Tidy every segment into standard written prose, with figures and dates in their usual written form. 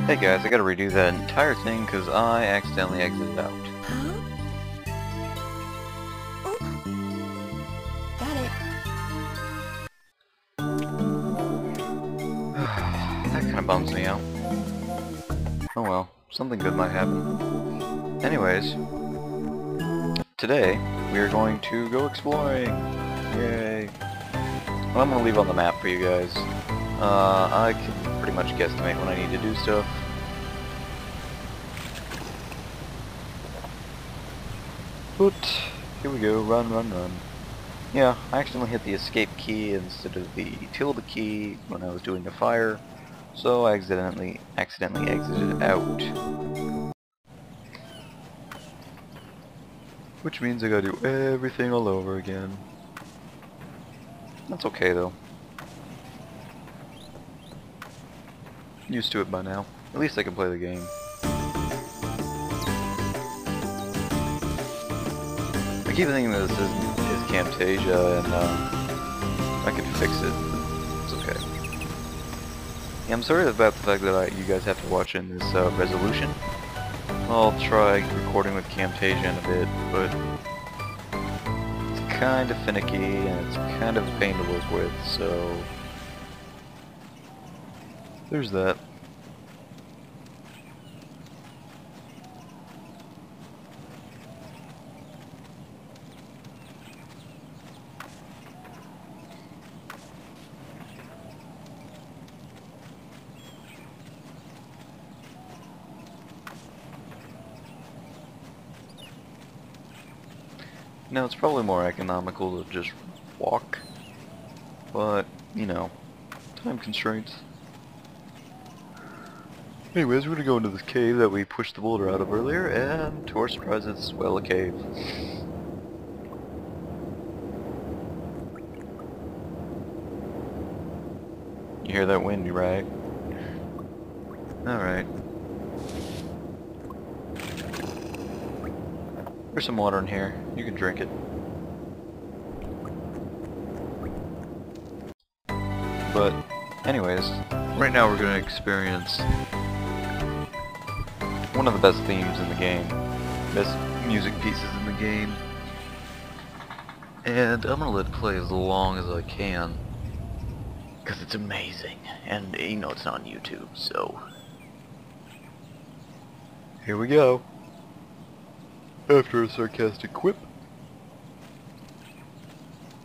Hey guys, I gotta redo that entire thing because I accidentally exited out. Huh? Oh, got it. That kinda bums me out. Oh well, something good might happen. Anyways, today we are going to go exploring. Yay. Well, I'm gonna leave on the map for you guys. I can pretty much guesstimate when I need to do stuff. But, here we go, run, run, run. Yeah, I accidentally hit the escape key instead of the tilde key when I was doing the fire, so I accidentally exited out. Which means I gotta do everything all over again. That's okay though. Used to it by now. At least I can play the game. I keep thinking that this is Camtasia and I can fix it. It's okay. Yeah, I'm sorry about the fact that you guys have to watch in this resolution. I'll try recording with Camtasia in a bit, but it's kind of finicky and it's kind of a pain to work with, so there's that. Now, it's probably more economical to just walk, but, you know, time constraints. Anyways, we're gonna go into this cave that we pushed the boulder out of earlier, and to our surprise, it's, well, a cave. You hear that wind, right? Alright. There's some water in here. You can drink it. But, anyways, right now we're going to experience one of the best themes in the game. Best music pieces in the game. And I'm going to let it play as long as I can. Because it's amazing. And, you know, it's not on YouTube, so here we go. After a sarcastic quip.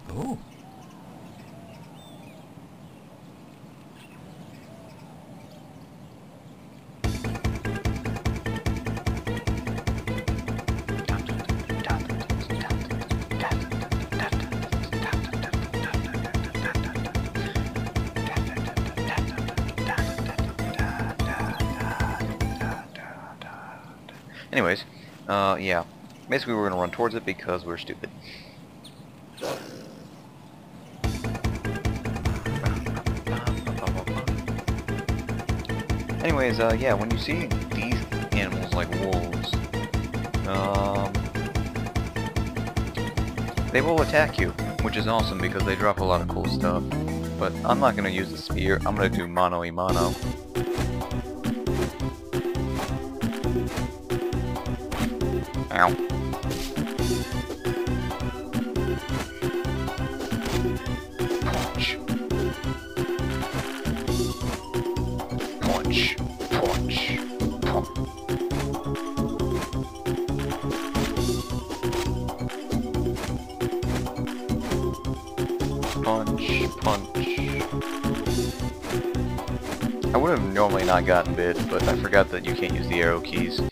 Oh. Anyways, yeah. Basically we're gonna run towards it because we're stupid. Anyways, yeah, when you see these animals like wolves, they will attack you, which is awesome because they drop a lot of cool stuff. But I'm not gonna use the spear, I'm gonna do mano-a-mano. Ow. Punch. Punch. Punch. Punch. Punch. Punch. I would have normally not gotten bit, but I forgot that you can't use the arrow keys.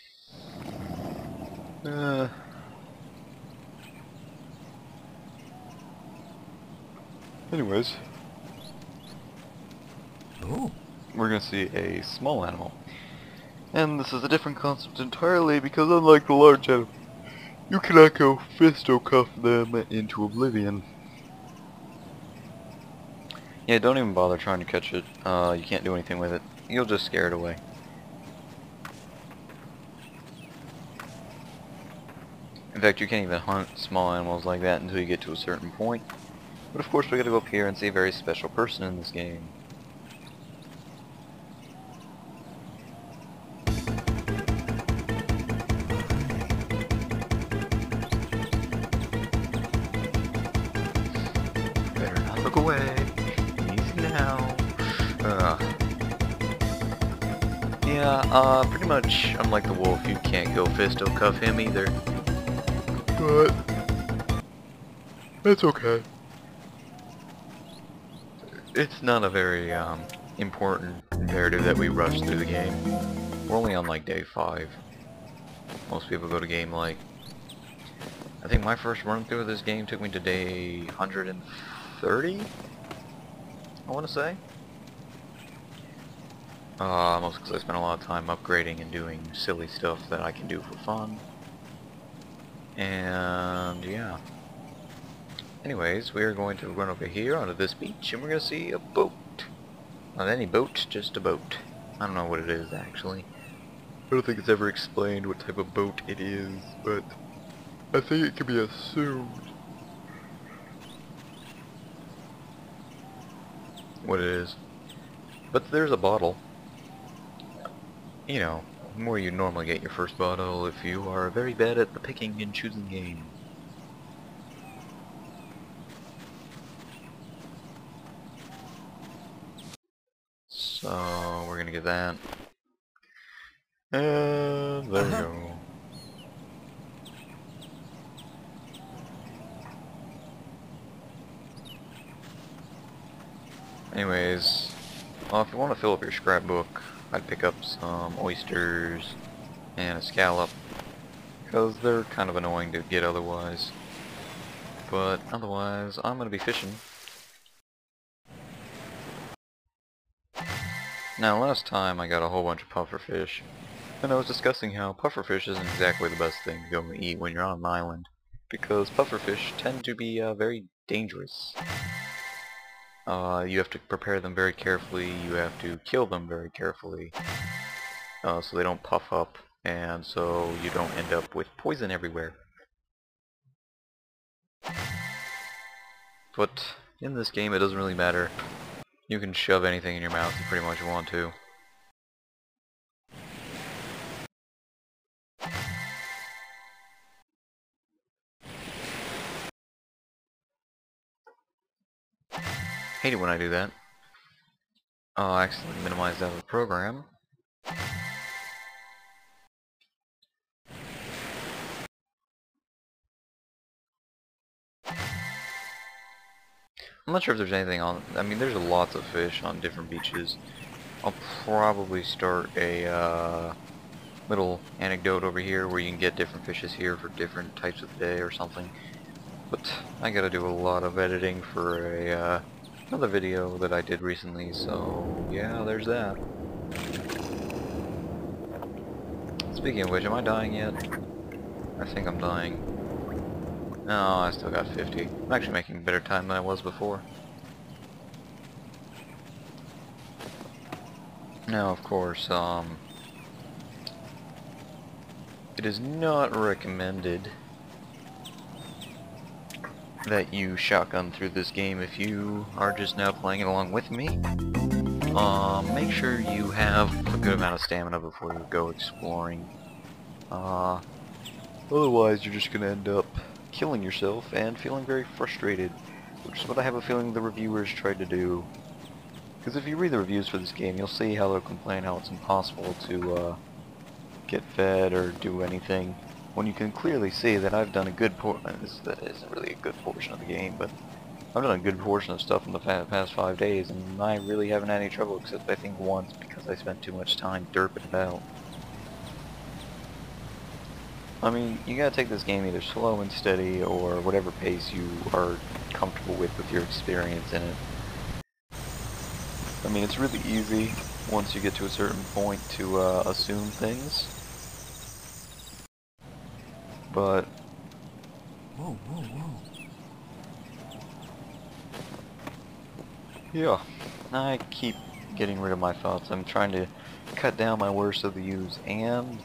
Anyways, we're gonna see a small animal. And this is a different concept entirely because unlike the large animal, you cannot go fisticuff them into oblivion. Yeah, don't even bother trying to catch it. You can't do anything with it. You'll just scare it away. In fact, you can't even hunt small animals like that until you get to a certain point. But of course we gotta go up here and see a very special person in this game. Yeah, pretty much unlike the wolf, you can't go fisticuff him either. But that's okay. It's not a very important imperative that we rush through the game. We're only on like day 5. Most people go to game like... I think my first run through of this game took me to day 130? I want to say. Mostly because I spent a lot of time upgrading and doing silly stuff that I can do for fun. And yeah. Anyways, we are going to run over here onto this beach and we're going to see a boat. Not any boat, just a boat. I don't know what it is actually. I don't think it's ever explained what type of boat it is, but I think it can be assumed what it is. But there's a bottle. You know, where you normally get your first bottle if you are very bad at the picking and choosing game. So, we're gonna get that. And there we go. Anyways, well, if you want to fill up your scrapbook, I'd pick up some oysters and a scallop, because they're kind of annoying to get otherwise. But otherwise, I'm going to be fishing. Now, last time I got a whole bunch of pufferfish, and I was discussing how pufferfish isn't exactly the best thing to go and eat when you're on an island, because pufferfish tend to be very dangerous. You have to prepare them very carefully, you have to kill them very carefully, so they don't puff up, and so you don't end up with poison everywhere. But in this game it doesn't really matter. You can shove anything in your mouth you pretty much want to. Hate it when I do that. Oh, I accidentally minimized out of the program. I'm not sure if there's anything on... I mean, there's lots of fish on different beaches. I'll probably start a little anecdote over here where you can get different fishes here for different types of day or something. But I gotta do a lot of editing for a another video that I did recently, so yeah, there's that. Speaking of which, am I dying yet? I think I'm dying. No, I still got 50. I'm actually making better time than I was before. Now, of course, it is not recommended that you shotgun through this game if you are just now playing it along with me. Make sure you have a good amount of stamina before you go exploring. Otherwise you're just gonna end up killing yourself and feeling very frustrated, which is what I have a feeling the reviewers tried to do. Because if you read the reviews for this game, you'll see how they'll complain how it's impossible to get fed or do anything, when you can clearly see that I've done a good that isn't really a good portion of the game, but I've done a good portion of stuff in the past 5 days, and I really haven't had any trouble except I think once because I spent too much time derping about. I mean, you gotta take this game either slow and steady or whatever pace you are comfortable with your experience in it. I mean, it's really easy once you get to a certain point to assume things. But Whoa, whoa, whoa. yeah, I keep getting rid of my thoughts. I'm trying to cut down my worst of the use and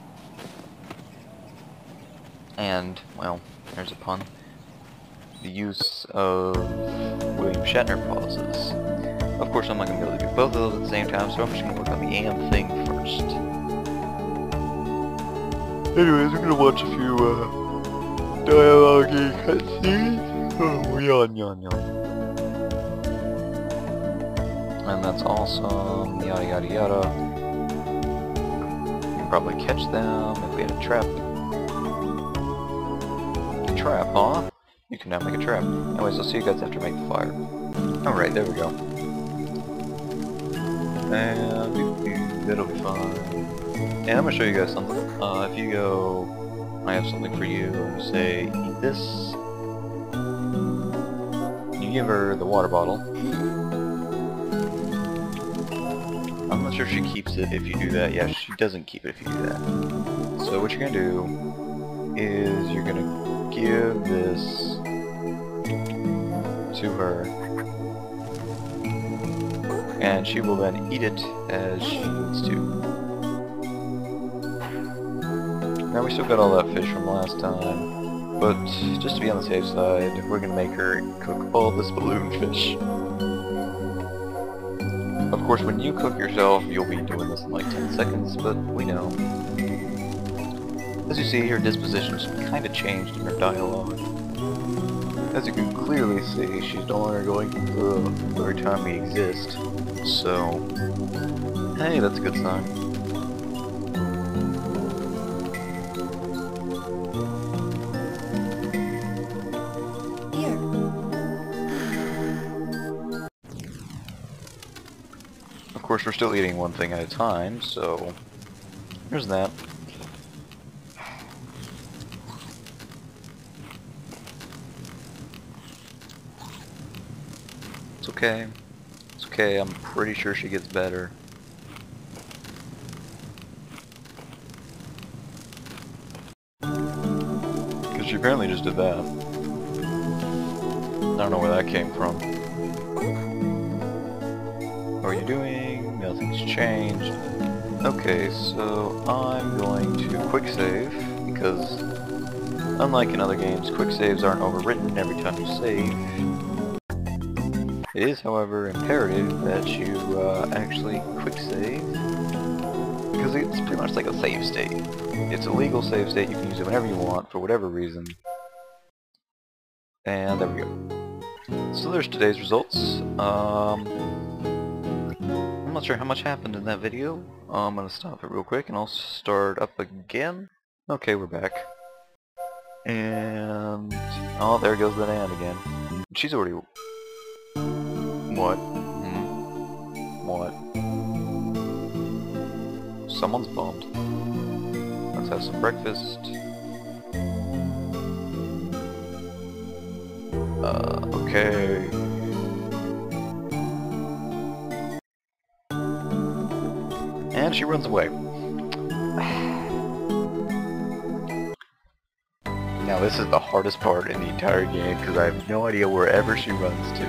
well, there's a pun. The use of William Shatner pauses. Of course, I'm not going to be able to do both of those at the same time, so I'm just going to work on the AM thing first. Anyways, we're going to watch a few dialogue cutscenes. Oh, yawn, yawn, yawn. And that's awesome, yada yada yada. probably catch them if we had a trap. Trap, huh? You can now make a trap. Anyways, I'll see you guys after I make the fire. Alright, there we go. And that'll be fine. And I'm gonna show you guys something. If you go, I have something for you, say, eat this. You give her the water bottle. I'm not sure if she keeps it if you do that. Yeah, she doesn't keep it if you do that. So what you're gonna do is you're gonna give this to her, and she will then eat it as she needs to. Now we still got all that fish from last time, but just to be on the safe side, we're gonna make her cook all this balloon fish. Of course, when you cook yourself, you'll be doing this in like 10 seconds, but we know. As you see, her disposition's kind of changed in her dialogue. As you can clearly see, she's no longer going every time we exist. So, hey, that's a good sign. Here. Of course, we're still eating one thing at a time, so there's that. It's okay. It's okay, I'm pretty sure she gets better. Because she apparently just did that. I don't know where that came from. What are you doing? Nothing's changed. Okay, so I'm going to quick save, because unlike in other games, quick saves aren't overwritten every time you save. It is, however, imperative that you actually quick save, because it's pretty much like a save state. It's a legal save state, you can use it whenever you want, for whatever reason. And there we go. So there's today's results. I'm not sure how much happened in that video. I'm gonna stop it real quick and I'll start up again. Okay, we're back. And oh, there goes that ant again. She's already... What? What? Someone's bummed. Let's have some breakfast. Okay. And she runs away. Now this is the hardest part in the entire game because I have no idea wherever she runs to.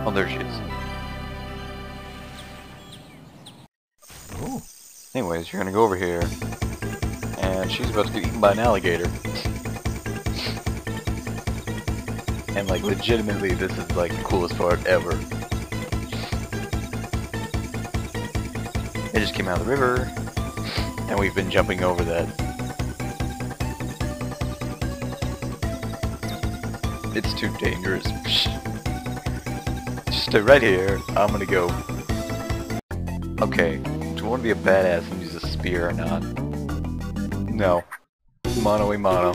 Oh, there she is. Oh. Anyways, you're gonna go over here, and she's about to get eaten by an alligator. And like, legitimately, this is like the coolest part ever. It just came out of the river, and we've been jumping over that. It's too dangerous. Just stay right here. I'm gonna go. Okay, do you want to be a badass and use a spear or not? No. Mono a mono.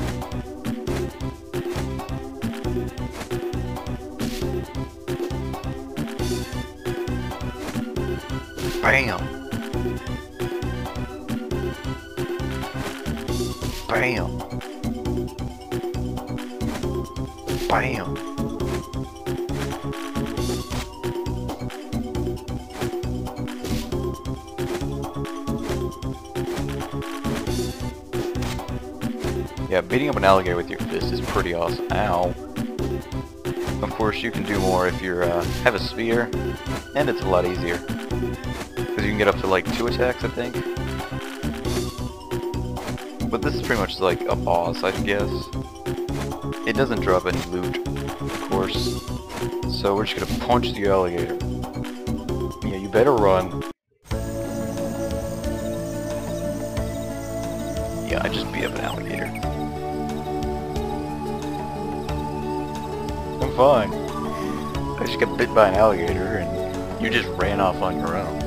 Bam! Bam! Bam! Yeah, beating up an alligator with your fist is pretty awesome. Ow. Of course, you can do more if you have a spear, and it's a lot easier. Because you can get up to like 2 attacks, I think. But this is pretty much like a boss, I guess. It doesn't drop any loot, of course. So we're just gonna punch the alligator. Yeah, you better run. Yeah, I just beat up an alligator. I'm fine. I just got bit by an alligator and you just ran off on your own.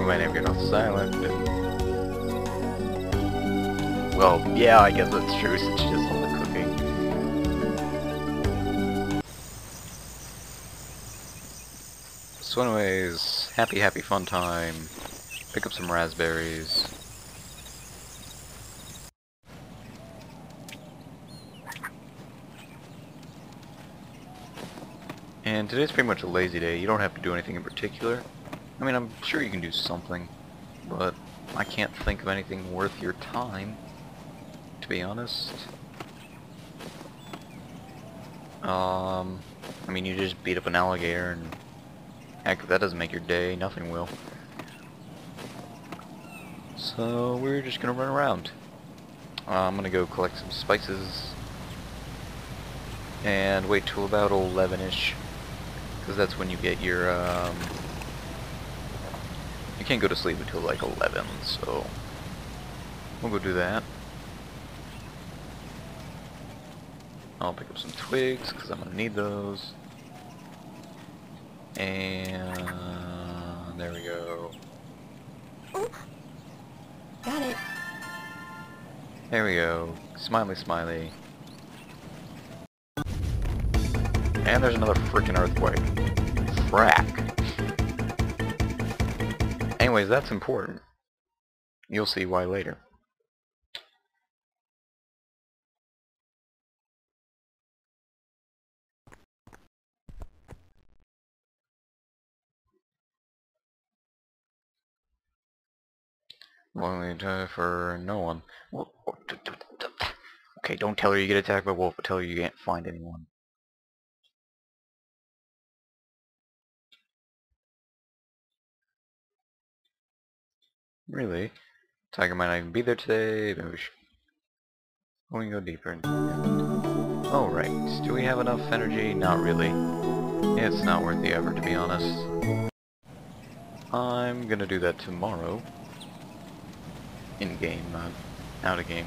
my name get off silent. Well, yeah, I guess that's true since she does all the cooking. So anyways, happy fun time. Pick up some raspberries. And today's pretty much a lazy day. You don't have to do anything in particular. I mean, I'm sure you can do something, but I can't think of anything worth your time, to be honest. I mean, you just beat up an alligator, and heck, if that doesn't make your day, nothing will. So we're just gonna run around. I'm gonna go collect some spices and wait till about 11ish, because that's when you get your you can't go to sleep until like 11, so we'll go do that. I'll pick up some twigs because I'm gonna need those, and there we go. Oop. Got it. There we go. Smiley smiley. And there's another freaking earthquake. Frack. Anyways, that's important. You'll see why later. Lonely time for no one. Okay, don't tell her you get attacked by a wolf, but tell her you can't find anyone. Really? Tiger might not even be there today. Maybe we can go deeper. Alright, do we have enough energy? Not really. It's not worth the effort, to be honest. I'm gonna do that tomorrow. In-game, not out-of-game.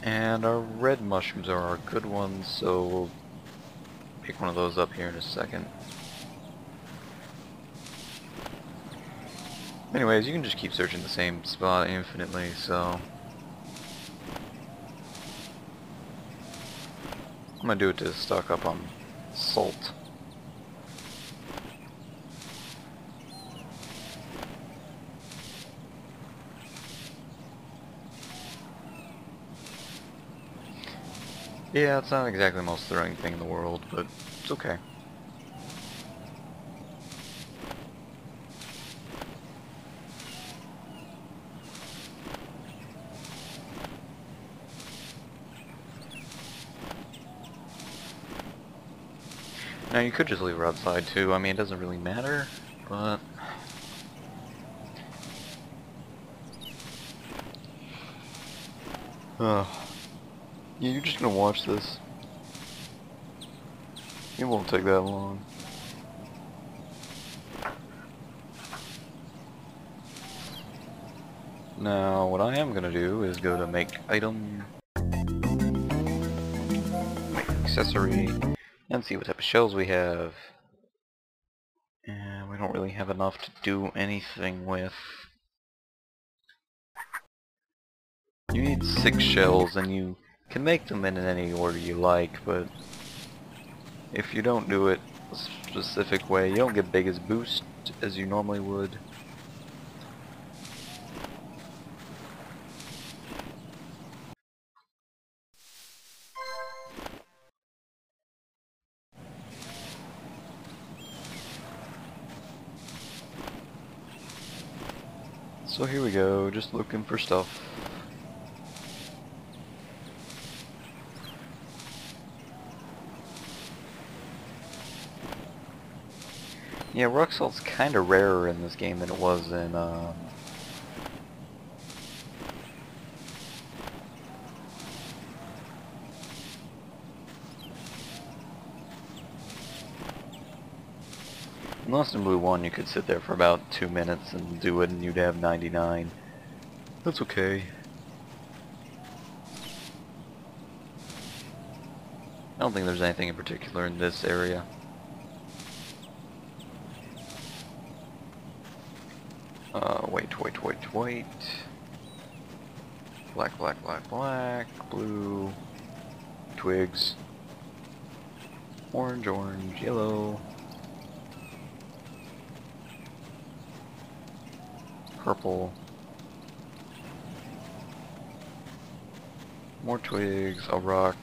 And our red mushrooms are our good ones, so we'll pick one of those up here in a second. Anyways, you can just keep searching the same spot infinitely, so I'm gonna do it to stock up on salt. Yeah, it's not exactly the most thrilling thing in the world, but it's okay. Now you could just leave her outside too, I mean it doesn't really matter, but yeah, you're just gonna watch this. It won't take that long. Now, what I am gonna do is go to make item, make accessory, and see what type of shells we have. And we don't really have enough to do anything with. You need 6 shells, and you can make them in any order you like, but if you don't do it a specific way, you don't get big as boost as you normally would. So here we go, just looking for stuff. Yeah, rock salt's kinda rarer in this game than it was in, in Lost in Blue 1 you could sit there for about 2 minutes and do it and you'd have 99. That's okay. I don't think there's anything in particular in this area. Wait. Black. Blue. Twigs. Orange, yellow. Purple. More twigs, a rock.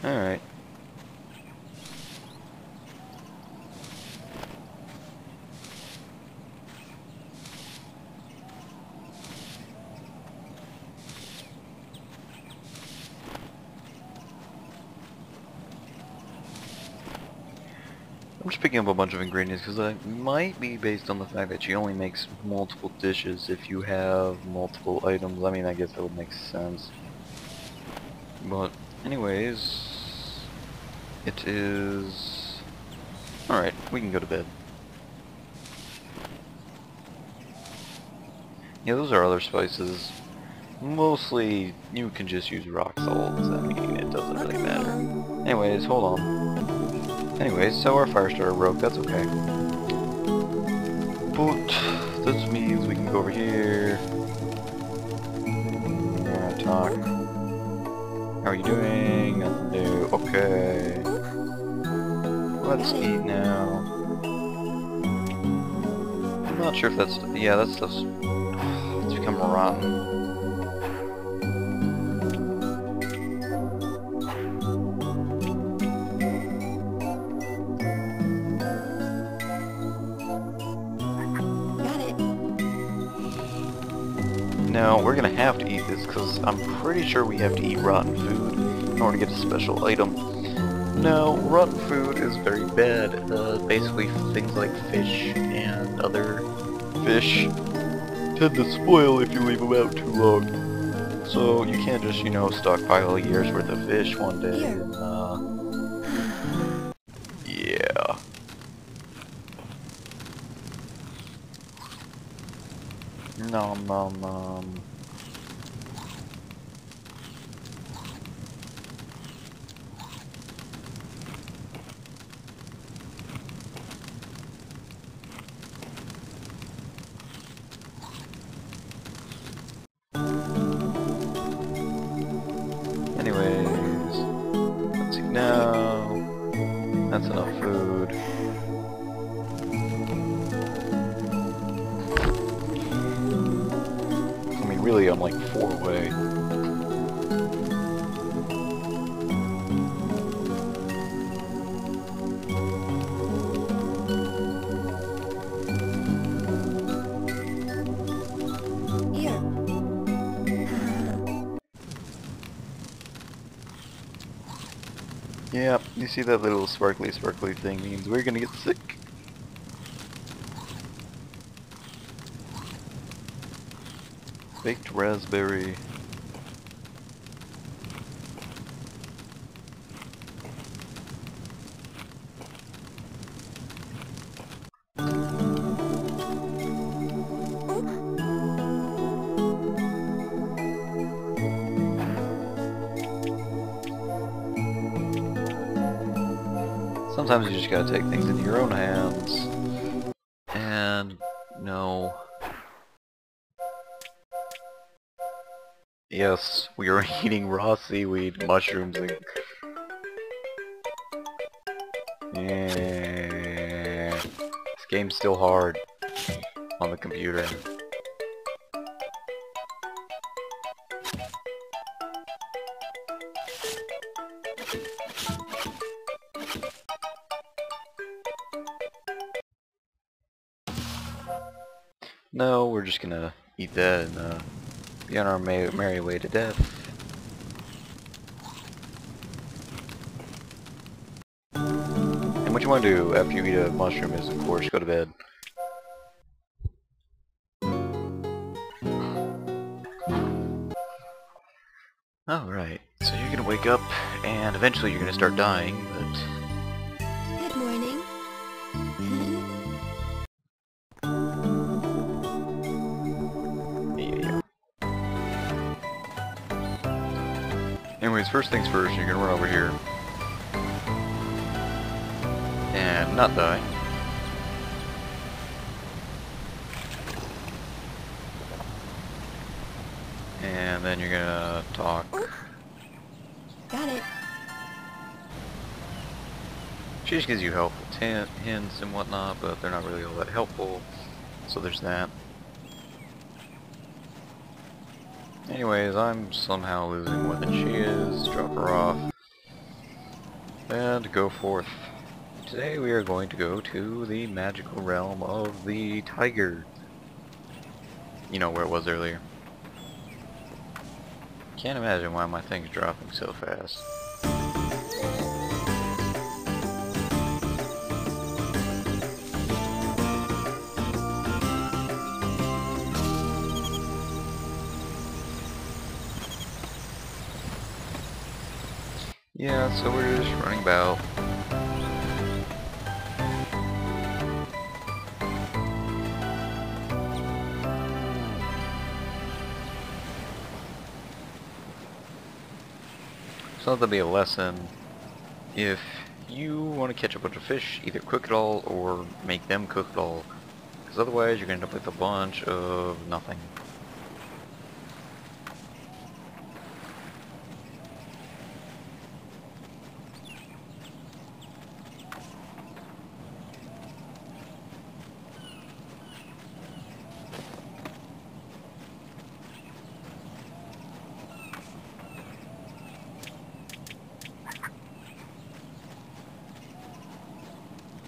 Alright. I'm just picking up a bunch of ingredients because that might be based on the fact that she only makes multiple dishes if you have multiple items. I mean, I guess that would make sense. But anyways, it is... Alright, we can go to bed. Yeah, those are other spices. Mostly, you can just use rock salt. I mean, it doesn't really matter. Anyways, hold on. Anyways, so our fire starter broke, that's okay. But this means we can go over here. Yeah, talk. How are you doing? Nothing new. Okay. Let's eat now. I'm not sure if that's... Yeah, that stuff's... It's become rotten. Now, we're gonna have to eat this, because I'm pretty sure we have to eat rotten food in order to get a special item. Now, rotten food is very bad. Basically, things like fish and other fish tend to spoil if you leave them out too long. So, you can't just, you know, stockpile a year's worth of fish one day and, yeah. Nom nom nom. Anyways, let's eat now. That's enough food. I mean, really, I'm like 4 away. Here. Yeah, you see that little sparkly thing means we're gonna get sick. Baked raspberry. Sometimes you just gotta take things into your own hands. And no. Yes, we are eating raw seaweed, mushrooms, and... Yeah. This game's still hard on the computer. No, we're just gonna eat that and be on our merry way to death. And what you want to do after you eat a mushroom is, of course, go to bed. Alright, so you're gonna wake up, and eventually you're gonna start dying, but... Good morning. Yeah. Anyways, first things first, you're gonna run over here. and not die. And then you're gonna talk. Got it. She just gives you helpful hints and whatnot, but they're not really all that helpful. So there's that. Anyways, I'm somehow losing more than she is. Drop her off. And go forth. Today we are going to go to the magical realm of the tiger. You know where it was earlier. Can't imagine why my thing's dropping so fast. Yeah, so we're just running about. So that'll be a lesson. If you want to catch a bunch of fish, either cook it all or make them cook it all. Because otherwise you're going to end up with a bunch of nothing.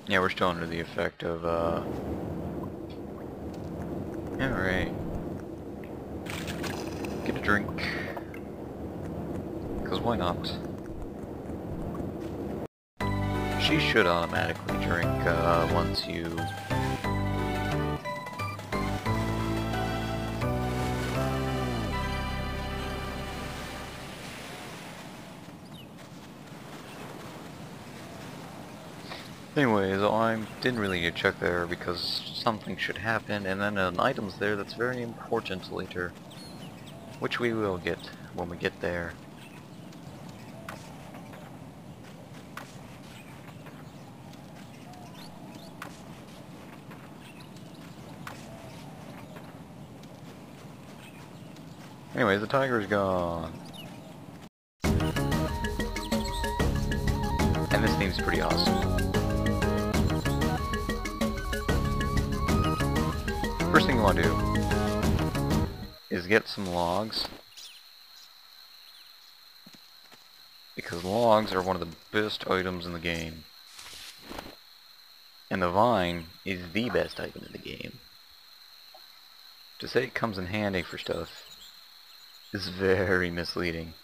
Yeah, we're still under the effect of, alright. Get a drink. Because why not? She should automatically drink, once you... Anyways, I didn't really need to check there because something should happen, and then an item's there that's very important later, which we will get when we get there. Anyways, the tiger's gone. And this theme's pretty awesome. First thing you want to do is get some logs, because logs are one of the best items in the game, and the vine is the best item in the game. To say it comes in handy for stuff is very misleading.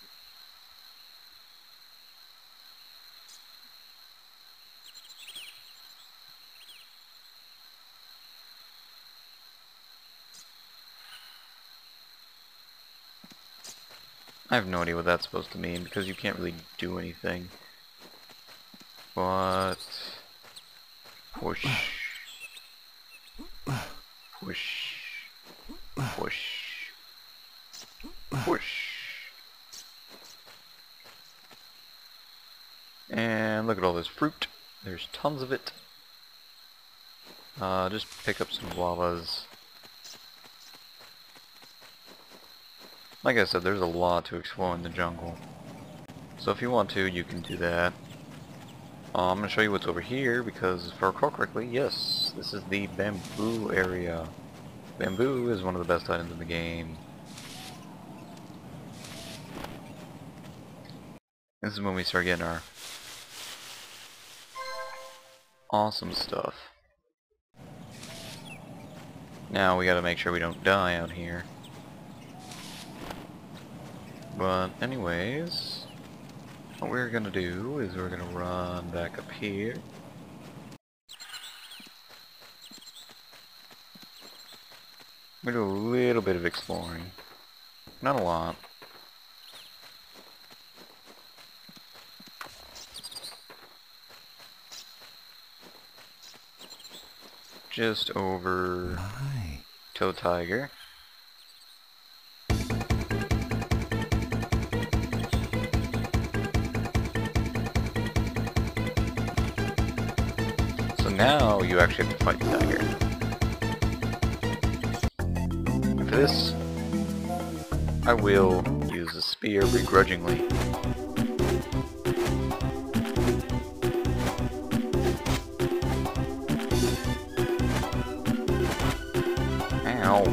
I have no idea what that's supposed to mean because you can't really do anything. But push, push, push, push. And look at all this fruit. There's tons of it. Just pick up some guavas. Like I said, there's a lot to explore in the jungle. So if you want to, you can do that. I'm going to show you what's over here, because if I recall correctly, yes, this is the bamboo area. Bamboo is one of the best items in the game. This is when we start getting our awesome stuff. Now we gotta make sure we don't die out here. But anyways, what we're gonna do is we're gonna run back up here. We do a little bit of exploring. Not a lot. Just over to the tiger. now you actually have to fight the tiger. And for this, I will use the spear begrudgingly. Ow.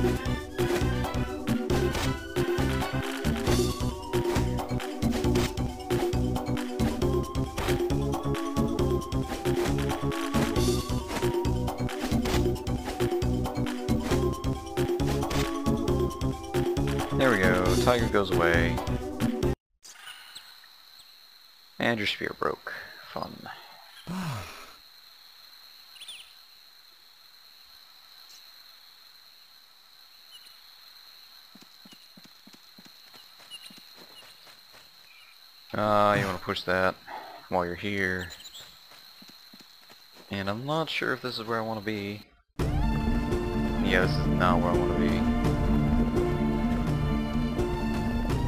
There we go, tiger goes away. And your spear broke. Fun. You want to push that while you're here. And I'm not sure if this is where I want to be. Yeah, this is not where I want to be.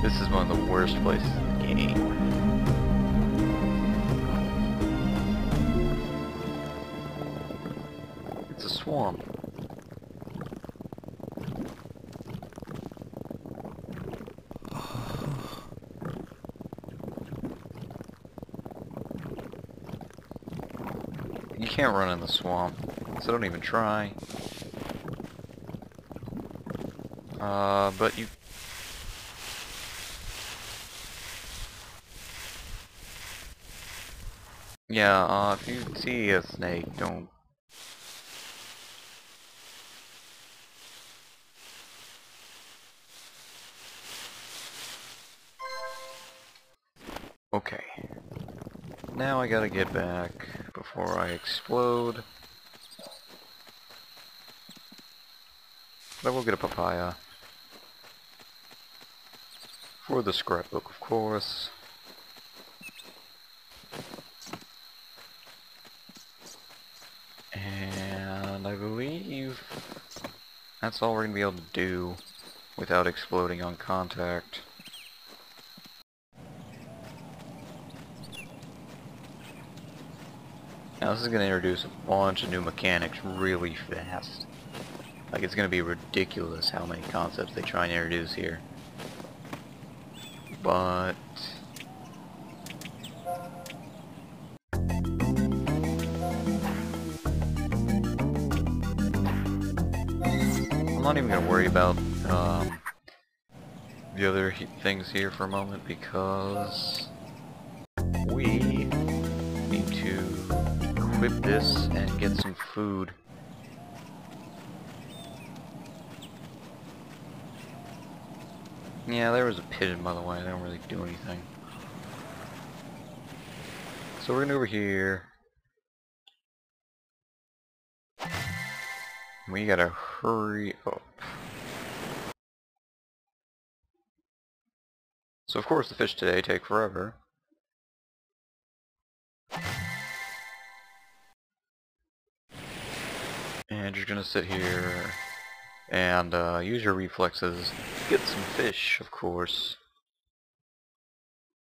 This is one of the worst places in the game. It's a swamp. You can't run in the swamp, so don't even try. But you... Yeah, if you see a snake, don't... Okay. Now I gotta get back before I explode. But I will get a papaya. For the scrapbook, of course. And I believe that's all we're gonna be able to do without exploding on contact. Now this is going to introduce a bunch of new mechanics really fast. Like, it's going to be ridiculous how many concepts they try and introduce here. But... I'm not even going to worry about the other things here for a moment, because we need to equip this and get some food. Yeah, there was a pigeon, by the way. They don't really do anything. So we're gonna go over here. We gotta hurry up. So of course the fish today take forever. And you're gonna sit here and use your reflexes. Get some fish, of course.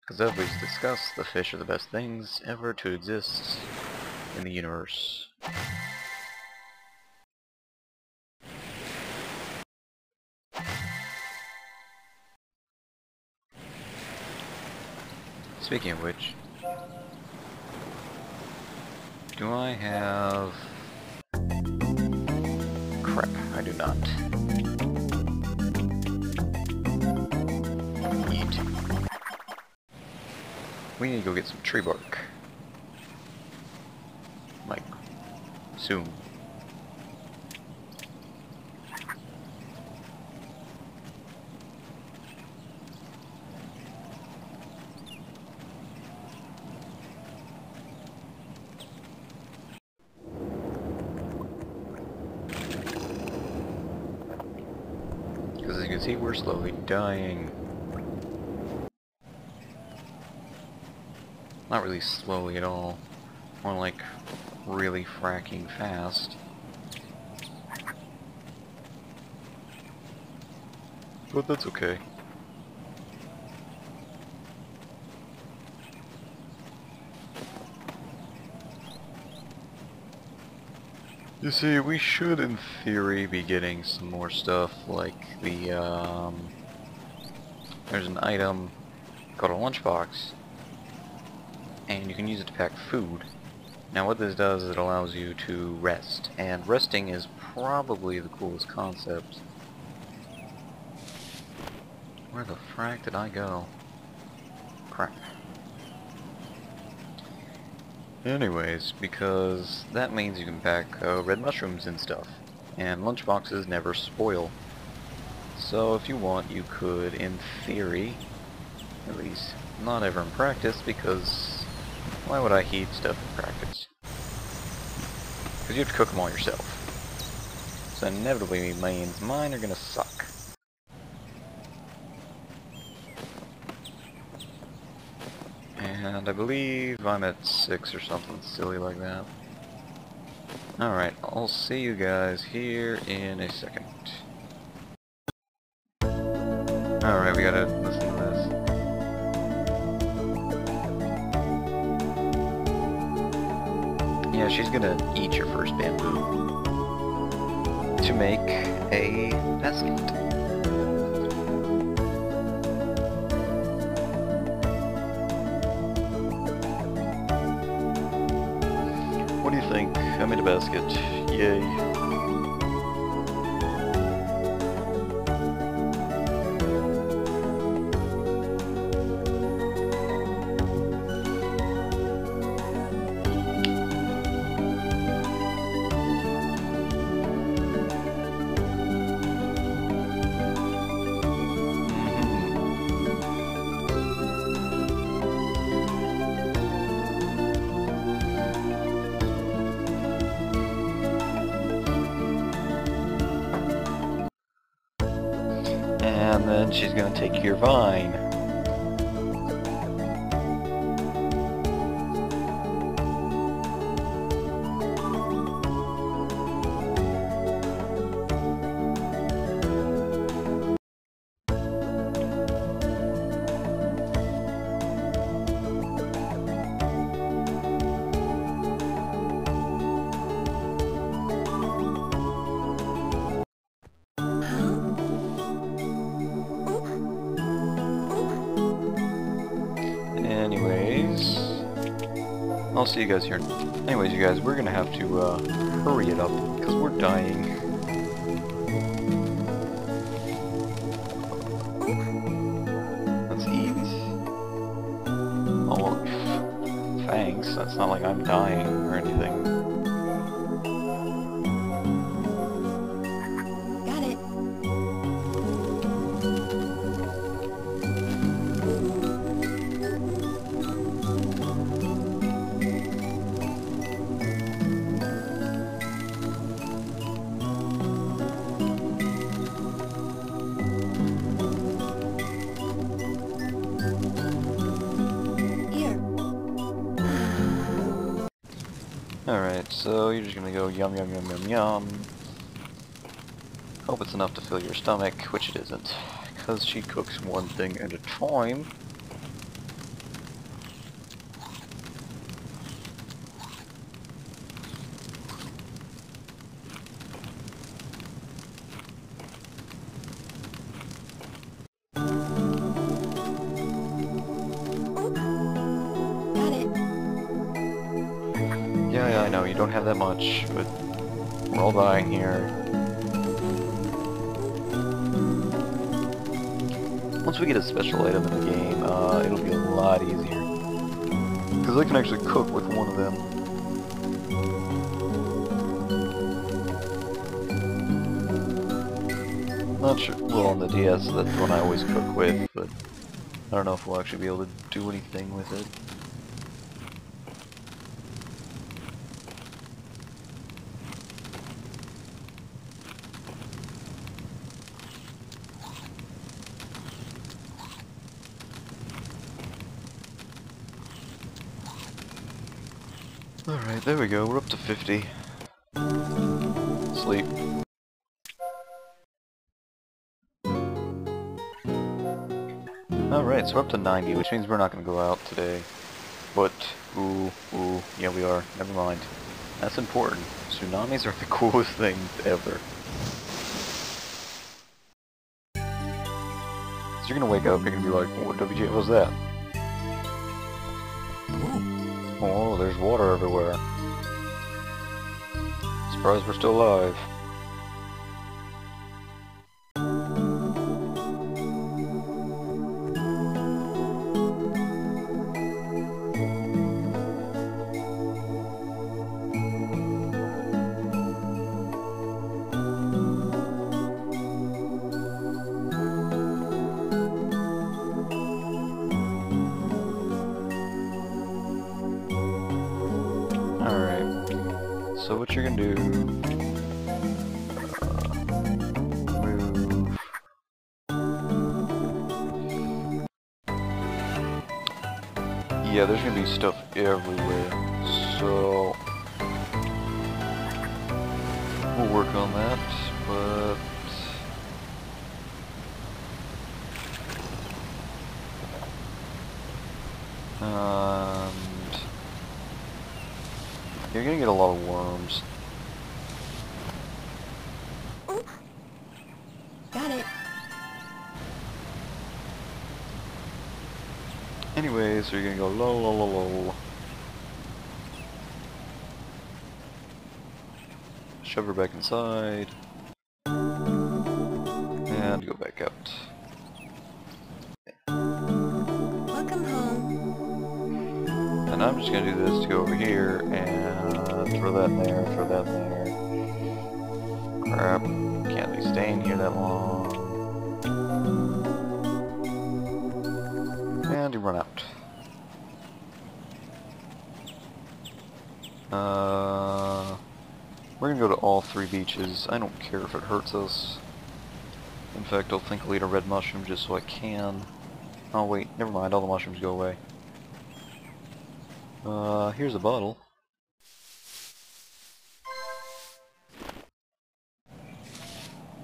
Because as we've discussed, the fish are the best things ever to exist in the universe. Speaking of which, do I have... Crap, I do not. We need to go get some tree bark. Like, soon. Because as you can see, we're slowly dying. Not really slowly at all. More like really fracking fast. But that's okay. You see, we should, in theory, be getting some more stuff like the, there's an item called a lunchbox, and you can use it to pack food. Now what this does is it allows you to rest, and resting is probably the coolest concept. Where the frack did I go? Crap. Anyways, because that means you can pack red mushrooms and stuff, and lunchboxes never spoil. So if you want, you could, in theory, at least not ever in practice, because why would I heat stuff in practice? Because you have to cook them all yourself. So inevitably means mine are gonna suck. And I believe I'm at 6 or something silly like that. Alright, I'll see you guys here in a second. Alright, we gotta listen to this. Yeah, she's gonna eat your first bamboo to make a basket. What do you think? I made a basket. Yay. And then she's gonna take your vine. Anyways, I'll see you guys here. Anyways, you guys, we're gonna have to hurry it up because we're dying. Let's eat. Oh, well, thanks. That's not like I'm dying or anything. Got it. Here. Alright, so you're just gonna go yum yum yum yum yum. Hope it's enough to fill your stomach, which it isn't. Because she cooks one thing at a time. Got it. Yeah, I know, you don't have that much, but we're all dying here. Once we get a special item in the game, it'll be a lot easier. Because I can actually cook with one of them. Not sure, well, on the DS, that's the one I always cook with, but I don't know if we'll actually be able to do anything with it. Alright, there we go, we're up to 50. Sleep. Alright, so we're up to 90, which means we're not going to go out today. But, yeah we are, never mind. That's important. Tsunamis are the coolest things ever. So you're gonna wake up, you're gonna be like, what WJ was that? Ooh. Oh, there's water everywhere. Surprised we're still alive. Alright, so what you're gonna do, move, yeah, there's gonna be stuff everywhere, so we'll work on that, but and you're gonna get a lot of worms. Oop. Got it. Anyway, so you're gonna go lol lol lol lol. Shove her back inside. And go back out. Welcome home. And I'm just gonna do this to go over here and throw that in there, throw that in there. Crap. Can't be staying here that long. And you run out. We're gonna go to all 3 beaches. I don't care if it hurts us. In fact, I'll think I'll eat a red mushroom just so I can. Oh wait, never mind, all the mushrooms go away. Here's a bottle.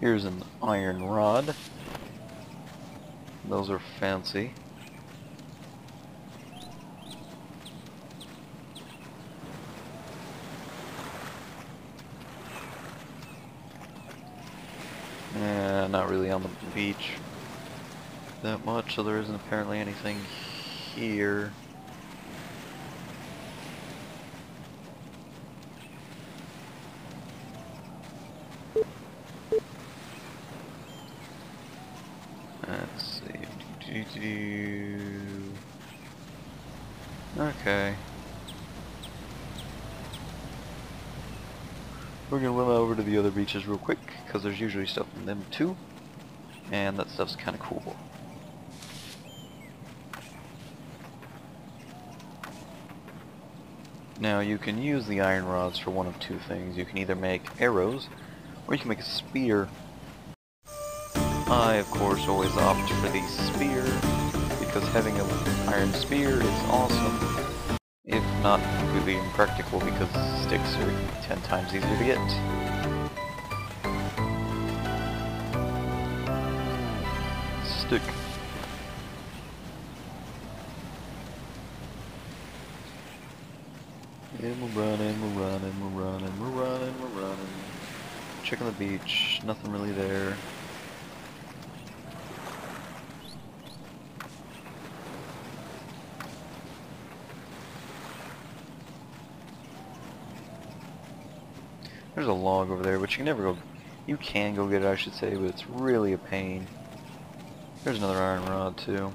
Here's an iron rod. Those are fancy. And not really on the beach that much, so there isn't apparently anything here. Let's see. Okay. We're gonna run over to the other beaches real quick, because there's usually stuff in them too. And that stuff's kinda cool. Now you can use the iron rods for one of 2 things. You can either make arrows, or you can make a spear. I, of course, always opt for the spear, because having an iron spear is awesome, if not completely impractical because sticks are 10 times easier to get. Stick. And we're running, we're running, we're running, we're running, we're running. Checking the beach, nothing really there. There's a log over there, but you can never go... You can go get it, I should say, but it's really a pain. There's another iron rod, too.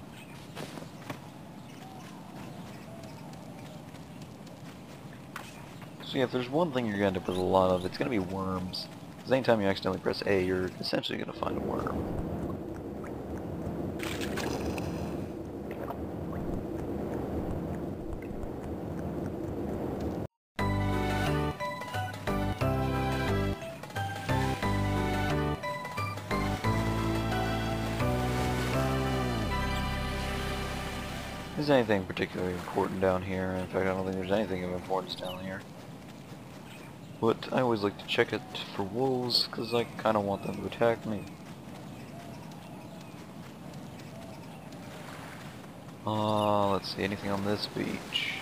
So yeah, if there's one thing you're going to end up with a lot of, it's going to be worms. Because anytime you accidentally press A, you're essentially going to find a worm. Is anything particularly important down here? In fact, I don't think there's anything of importance down here. But I always like to check it for wolves, because I kind of want them to attack me. Let's see, anything on this beach?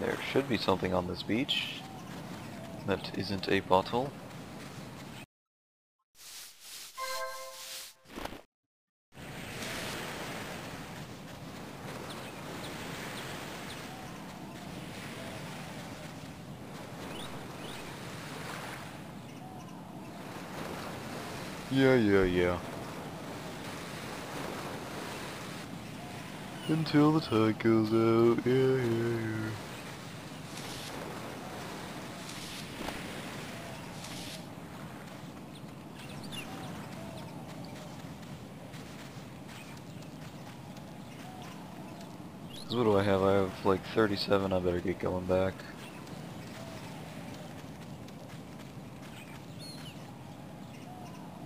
There should be something on this beach that isn't a bottle. Yeah. Until the tide goes out, yeah. So what do I have? I have like 37, I better get going back.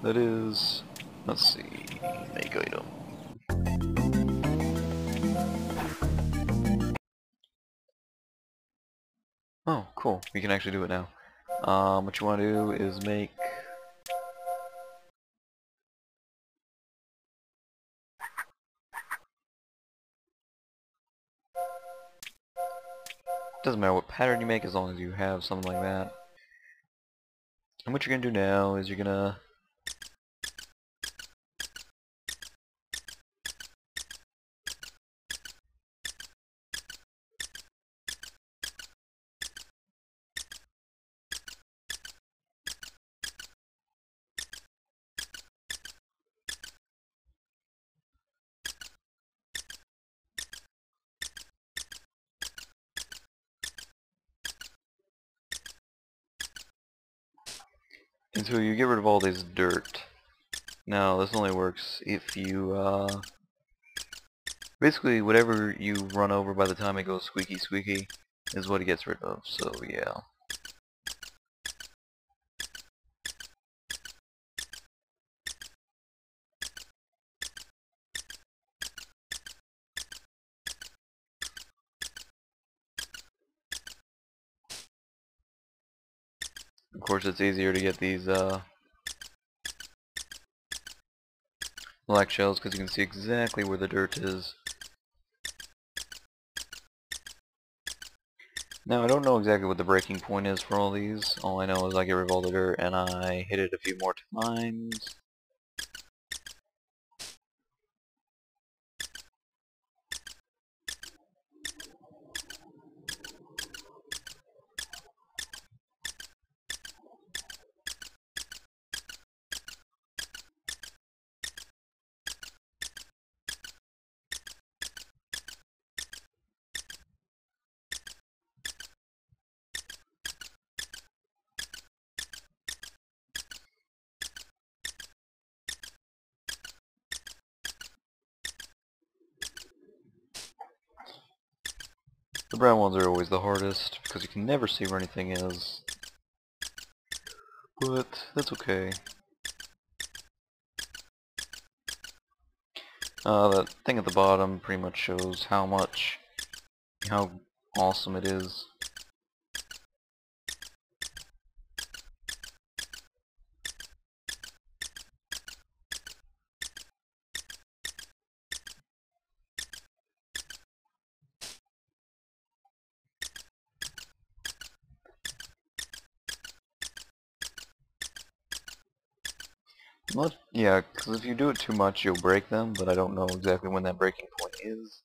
That is, let's see, make item. Oh, cool, we can actually do it now. What you want to do is make... Doesn't matter what pattern you make as long as you have something like that. And what you're gonna do now is you're gonna... Until you get rid of all this dirt. Now, this only works if you, basically, whatever you run over by the time it goes squeaky squeaky is what it gets rid of, so yeah. Of course, it's easier to get these, black shells because you can see exactly where the dirt is. Now, I don't know exactly what the breaking point is for all these. All I know is I get rid of all the dirt and I hit it a few more times. The brown ones are always the hardest because you can never see where anything is. But that's okay. That thing at the bottom pretty much shows how awesome it is. Yeah, because if you do it too much, you'll break them, but I don't know exactly when that breaking point is.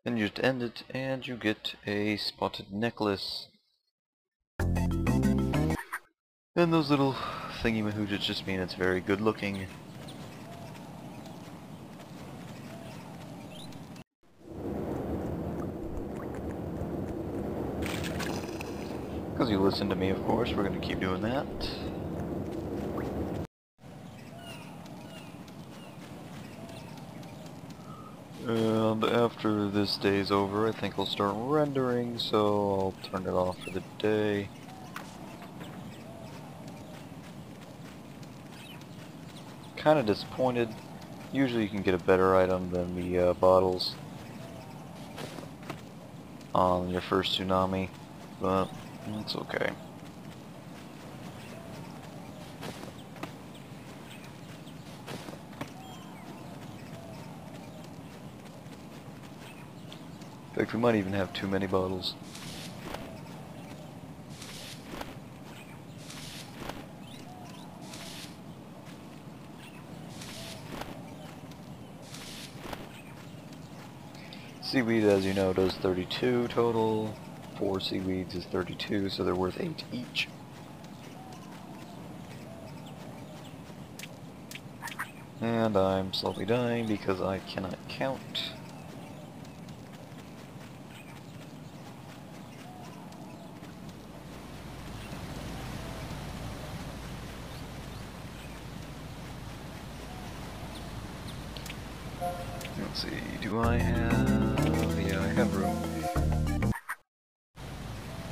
Then you just end it, and you get a spotted necklace. And those little thingy-mahoojas just mean it's very good looking. Because you listened to me, of course, we're going to keep doing that. And after this day's over, I think I'll start rendering, so I'll turn it off for the day. Kinda disappointed Usually you can get a better item than the bottles on your first tsunami, but it's okay. In fact, we might even have too many bottles. Seaweed, as you know, does 32 total. 4 seaweeds is 32, so they're worth 8 each. And I'm slowly dying because I cannot count. Let's see, do I have... yeah, I have room.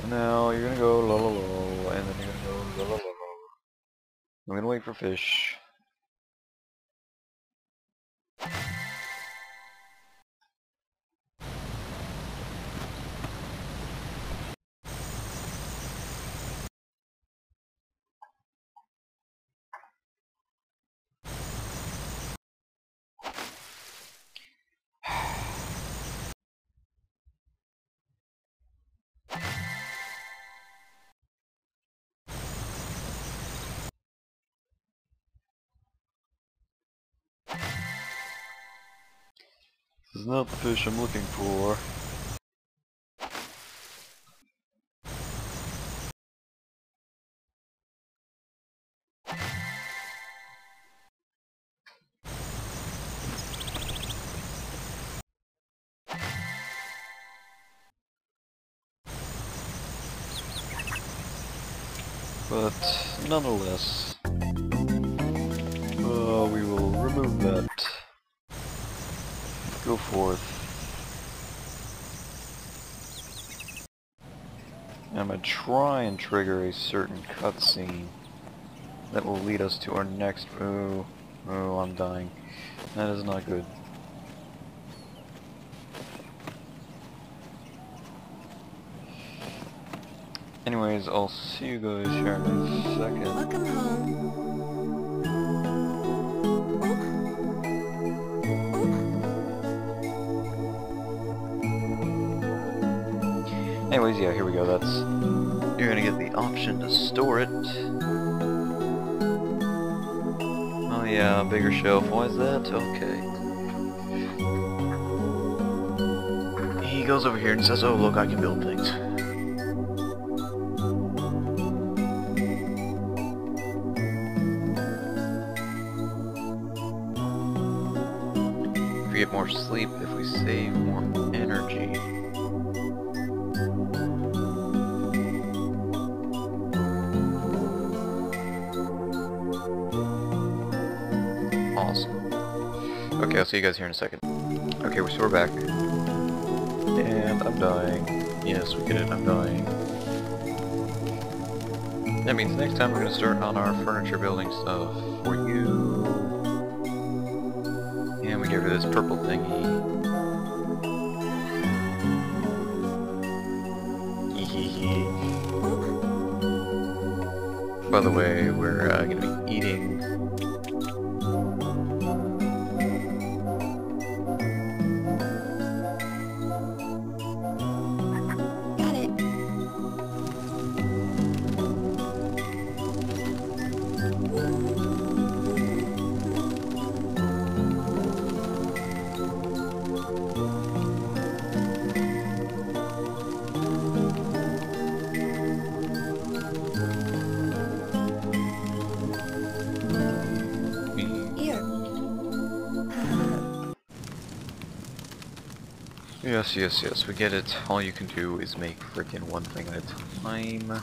Now you're gonna go la la la, and then you're gonna go la la la la. I'm gonna wait for fish. This is not the fish I'm looking for. But nonetheless, we will remove that. Go forth. I'm gonna try and trigger a certain cutscene that will lead us to our next... oh, I'm dying. That is not good. Anyways, I'll see you guys here in a second. Welcome home. Anyways, yeah, here we go. That's... you're gonna get the option to store it. Oh yeah, bigger shelf. Why is that? Okay. He goes over here and says, oh look, I can build things. If we get more sleep, if we save more energy. Awesome. Okay, I'll see you guys here in a second. Okay, so we're back. And I'm dying. Yes, we get it, I'm dying. That means next time we're going to start on our furniture building stuff for you. And we get rid of this purple thingy. By the way, we're going to be eating... Got it. Here. Yes, yes, yes, we get it. All you can do is make frickin' one thing at a time.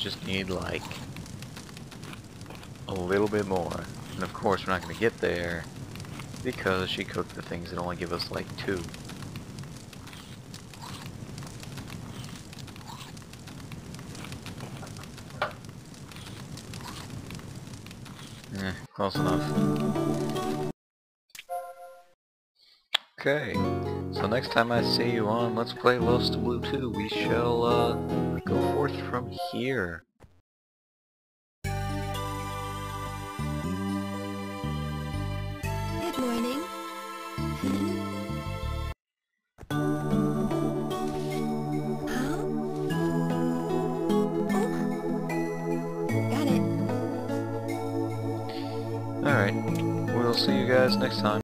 just need like a little bit more. And of course we're not going to get there because she cooked the things that only give us like 2. Close enough. Okay, so next time I see you on Let's Play Lost to Blue 2, we shall go forth from here. Good morning. Huh? Oh. Got it. Alright, we'll see you guys next time.